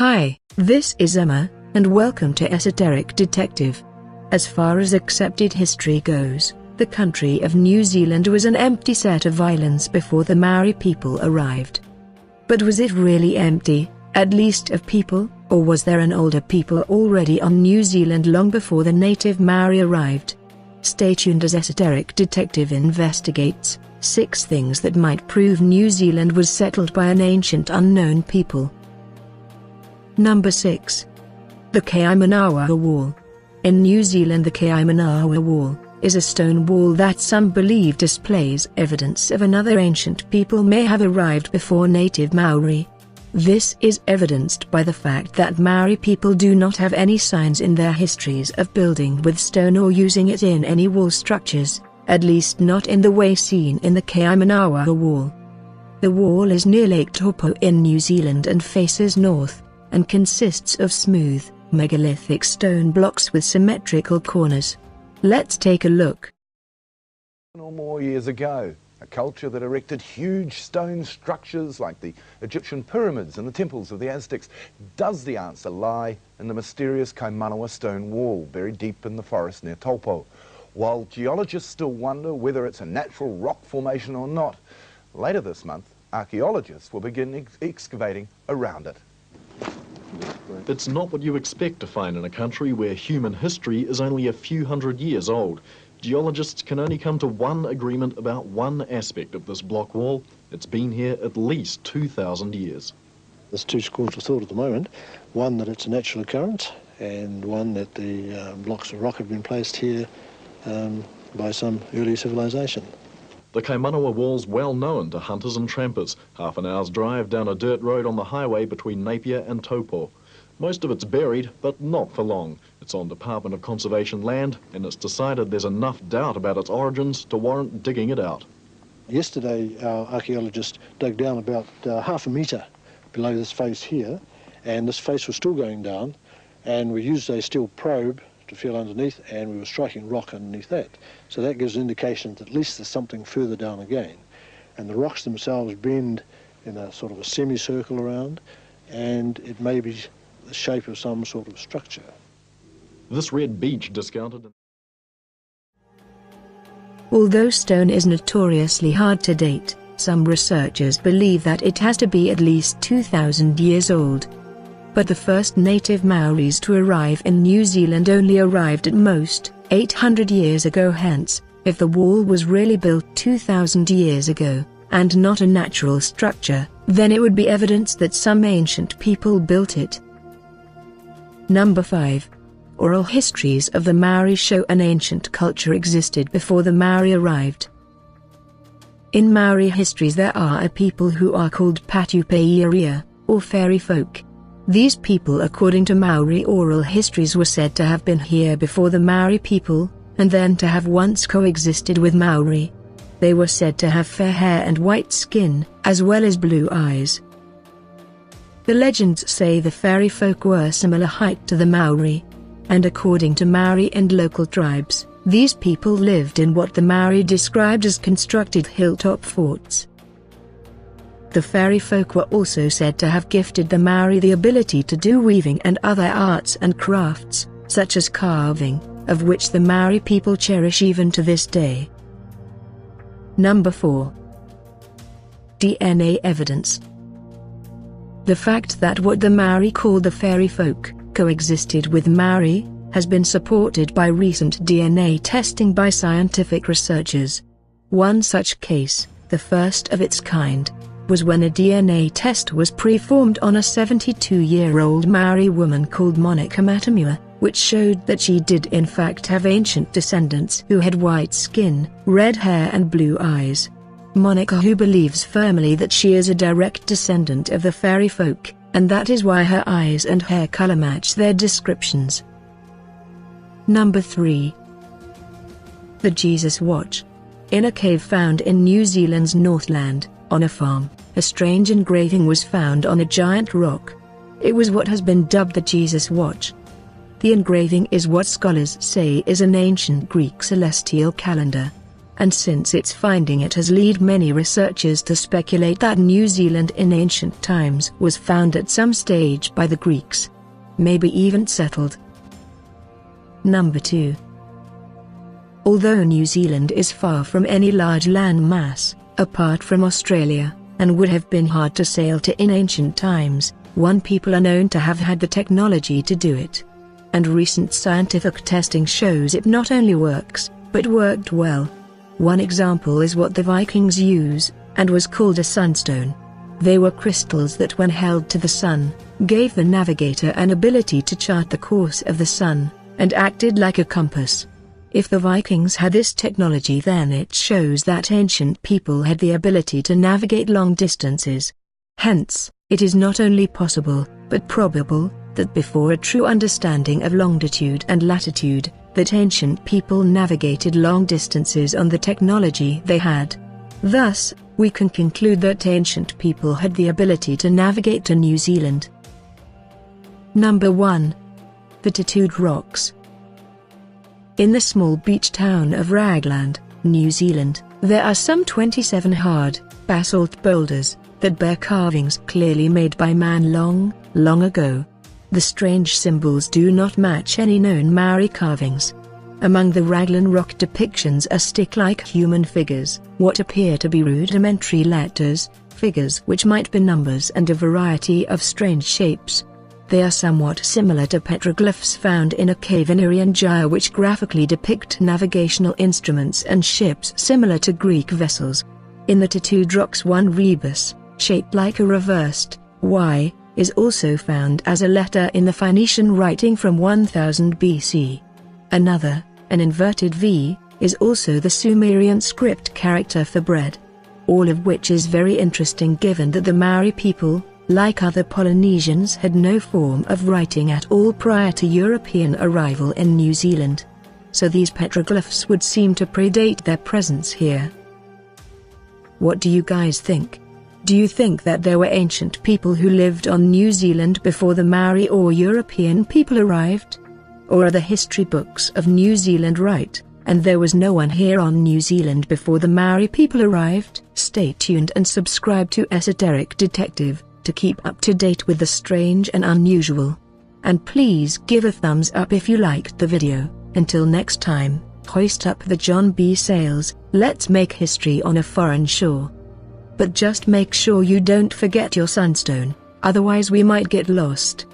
Hi, this is Emma, and welcome to Esoteric Detective. As far as accepted history goes, the country of New Zealand was an empty set of islands before the Maori people arrived. But was it really empty, at least of people, or was there an older people already on New Zealand long before the native Maori arrived? Stay tuned as Esoteric Detective investigates 6 things that might prove New Zealand was settled by an ancient unknown people. Number 6. The Kaimanawa Wall. In New Zealand, the Kaimanawa Wall is a stone wall that some believe displays evidence of another ancient people may have arrived before native Maori. This is evidenced by the fact that Maori people do not have any signs in their histories of building with stone or using it in any wall structures, at least not in the way seen in the Kaimanawa Wall. The wall is near Lake Taupo in New Zealand and faces north, and consists of smooth, megalithic stone blocks with symmetrical corners. Let's take a look. Or more years ago, a culture that erected huge stone structures like the Egyptian pyramids and the temples of the Aztecs. Does the answer lie in the mysterious Kaimanawa stone wall buried deep in the forest near Taupo? While geologists still wonder whether it's a natural rock formation or not, later this month, archaeologists will begin excavating around it. It's not what you expect to find in a country where human history is only a few hundred years old. Geologists can only come to one agreement about one aspect of this block wall. It's been here at least 2,000 years. There's 2 schools of thought at the moment. One that it's a natural occurrence, and one that the blocks of rock have been placed here by some early civilization. The Kaimanawa Wall's well known to hunters and trampers, half an hour's drive down a dirt road on the highway between Napier and Taupo. Most of it's buried, but not for long. It's on Department of Conservation land, and it's decided there's enough doubt about its origins to warrant digging it out. Yesterday, our archaeologists dug down about half a metre below this face here, and this face was still going down, and we used a steel probe to feel underneath, and we were striking rock underneath that. So that gives an indication that at least there's something further down again. And the rocks themselves bend in a sort of a semicircle around, and it may be the shape of some sort of structure. This red beach discounted. Although stone is notoriously hard to date, some researchers believe that it has to be at least 2,000 years old. But the first native Maoris to arrive in New Zealand only arrived at most 800 years ago. Hence, if the wall was really built 2,000 years ago, and not a natural structure, then it would be evidence that some ancient people built it. Number 5. Oral histories of the Maori show an ancient culture existed before the Maori arrived. In Maori histories there are a people who are called Patupeiria, or fairy folk. These people, according to Maori oral histories, were said to have been here before the Maori people, and then to have once coexisted with Maori. They were said to have fair hair and white skin, as well as blue eyes. The legends say the fairy folk were similar height to the Maori, and according to Maori and local tribes, these people lived in what the Maori described as constructed hilltop forts. The fairy folk were also said to have gifted the Maori the ability to do weaving and other arts and crafts, such as carving, of which the Maori people cherish even to this day. Number 4. DNA evidence. The fact that what the Maori called the fairy folk coexisted with Maori has been supported by recent DNA testing by scientific researchers. One such case, the first of its kind, was when a DNA test was performed on a 72-year-old Maori woman called Monica Matamua, which showed that she did in fact have ancient descendants who had white skin, red hair and blue eyes. Monica, who believes firmly that she is a direct descendant of the fairy folk, and that is why her eyes and hair color match their descriptions. Number 3. The Jesus Watch. In a cave found in New Zealand's Northland, on a farm, a strange engraving was found on a giant rock. It was what has been dubbed the Jesus Watch. The engraving is what scholars say is an ancient Greek celestial calendar. and since its finding it has led many researchers to speculate that New Zealand in ancient times was found at some stage by the Greeks. Maybe even settled. Number 2. Although New Zealand is far from any large land mass, apart from Australia, and would have been hard to sail to in ancient times, one people are known to have had the technology to do it. And recent scientific testing shows it not only works, but worked well. One example is what the Vikings use, and was called a sunstone. They were crystals that when held to the sun, gave the navigator an ability to chart the course of the sun, and acted like a compass. If the Vikings had this technology, then it shows that ancient people had the ability to navigate long distances. Hence, it is not only possible, but probable, that before a true understanding of longitude and latitude, that ancient people navigated long distances on the technology they had. Thus, we can conclude that ancient people had the ability to navigate to New Zealand. Number 1. The Tattooed Rocks. In the small beach town of Ragland, New Zealand, there are some 27 hard, basalt boulders that bear carvings clearly made by man long, long ago. The strange symbols do not match any known Maori carvings. Among the Raglan rock depictions are stick-like human figures, what appear to be rudimentary letters, figures which might be numbers, and a variety of strange shapes. They are somewhat similar to petroglyphs found in a cave in Irian Jaya, which graphically depict navigational instruments and ships similar to Greek vessels. In the tattooed rocks, one rebus, shaped like a reversed Y, is also found as a letter in the Phoenician writing from 1000 BC. Another, an inverted V, is also the Sumerian script character for bread. All of which is very interesting given that the Maori people, like other Polynesians, had no form of writing at all prior to European arrival in New Zealand. So these petroglyphs would seem to predate their presence here. What do you guys think? Do you think that there were ancient people who lived on New Zealand before the Maori or European people arrived? Or are the history books of New Zealand right, and there was no one here on New Zealand before the Maori people arrived? Stay tuned and subscribe to Esoteric Detective to keep up to date with the strange and unusual. And please give a thumbs up if you liked the video. Until next time, hoist up the John B. sails, let's make history on a foreign shore. But just make sure you don't forget your sunstone, otherwise we might get lost.